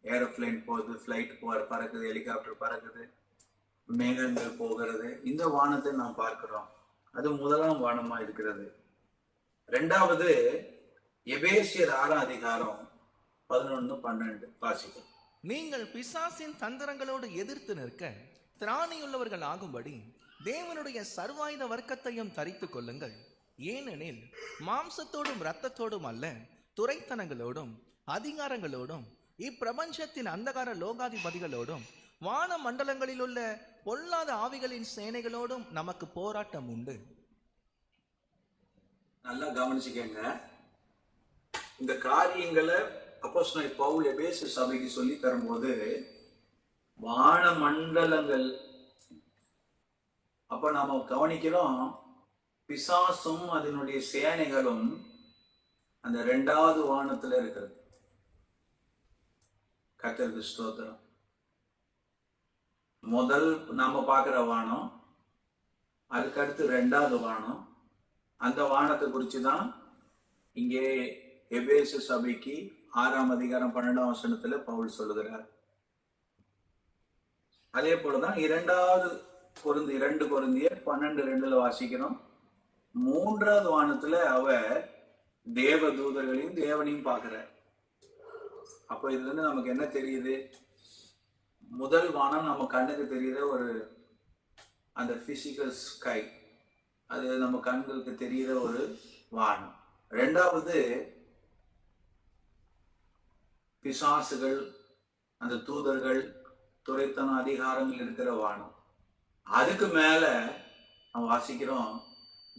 Aeroplane போகுது, flight பறக்குது, helicopter பறக்குது, மேகங்கள் போகிறது. இந்த வானத்தை நாம் பார்க்கிறோம். அது முதலாம் வானமா இருக்கிறது. ரெண்டாவது எபேசியர் 6ஆம் அதிகாரம் 11-12 வாசிக்கும். நீங்கள் பிசாசின் தந்திரங்களோடு எதிர்த்து நிற்க திராணியுள்ளவர்கள் ஆகும்படி தேவனுடைய சர்வாயுத வர்க்கத்தையும் தரித்துக் கொள்ளுங்கள். ஏனெனில் மாம்சத்தோடும் இரத்தத்தோடும் அல்ல, துரைத்தனங்களோடும் அதிகாரங்களோடும் இப்பிரபஞ்சத்தின் அந்தகார லோகாதிபதிகளோடும் வான மண்டலங்களில் உள்ள பொல்லாத ஆவிகளின் சேனைகளோடும் நமக்கு போராட்டம் உண்டு. நல்லா கவனிச்சுக்கங்க. இந்த காரியங்களை அப்போஸ்தலன் பவுல் எபேசு சபைக்கு சொல்லி தரும்போது வான மண்டலங்கள், அப்ப நாம கவனிக்கிறோம், பிசாசும் அதனுடைய சேனைகளும் அந்த 2வது வானத்துல இருக்கிறது. கர்த்தருக்கு ஸ்தோத்திரம். முதல் நாம பார்க்கிற வானம், அதுக்கடுத்து 2வது வானம். அந்த வானத்தை குறித்து தான் இங்கே எபேசு சபைக்கு 6ஆம் அதிகாரம் 12ஆம் வசனத்துல பவுல் சொல்லுகிறார். அதே போலதான் 2 கொரிந்தியர் 12:2 வாசிக்கிறோம். 3வது வானத்துல அவர் தேவ தூதர்களையும் தேவனையும் பார்க்கிறார். அப்போ இதுல இருந்து நமக்கு என்ன தெரியுது? முதல் வானம் நம்ம கண்ணுக்கு தெரியுற ஒரு அந்த பிசிக்கல் ஸ்கை, அது நம்ம கண்களுக்கு தெரியுற ஒரு வானம். 2வது பிசாசுகள், அந்த தூதர்கள், துரைத்தன அதிகாரங்கள் இருக்கிற வானம். அதுக்கு மேல நம்ம வாசிக்கிறோம்,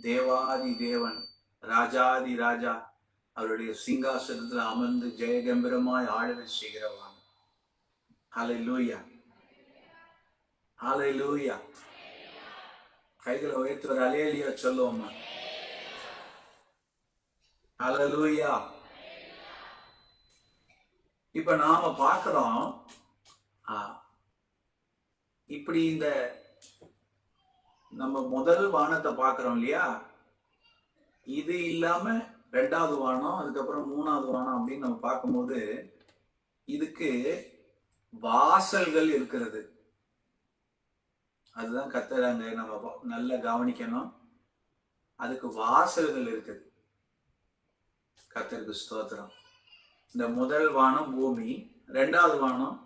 தேவாதி தேவன், ராஜாதி ராஜா அவருடைய சிங்காசனத்தில் அமர்ந்து ஜெயகம்பீரமாய் ஆளுகை செய்கிற வானம். ஹல்லேலூயா, ஹல்லேலூயா. கைகளை உயர்த்தி ஒரு அல்லேலூயா சொல்லுவோமா? ஹல்லேலூயா. இப்ப நாம பார்க்கிறோம், இப்படி இந்த நம்ம முதல் வானத்தை பார்க்கிறோம் இல்லையா, இது இல்லாம 2வது வானம், அதுக்கப்புறம் 3வது வானம் அப்படின்னு நம்ம பார்க்கும்போது இதுக்கு வாசல்கள் இருக்கிறது. அதுதான் கர்த்தராங்க நம்ம நல்லா கவனிக்கணும். அதுக்கு வாசல்கள் இருக்குது. கர்த்தருக்கு ஸ்தோத்திரம். இந்த முதல் வானம் பூமி, 2வது வானம்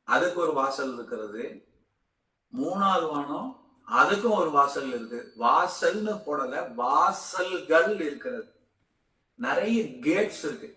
அதுக்கு ஒரு வாசல் இருக்கிறது, 3வது வானம் அதுக்கும் ஒரு வாசல் இருக்கு. வாசல்னு போடல, வாசல்கள் இருக்கிறது. நிறைய கேட்ஸ் இருக்கு.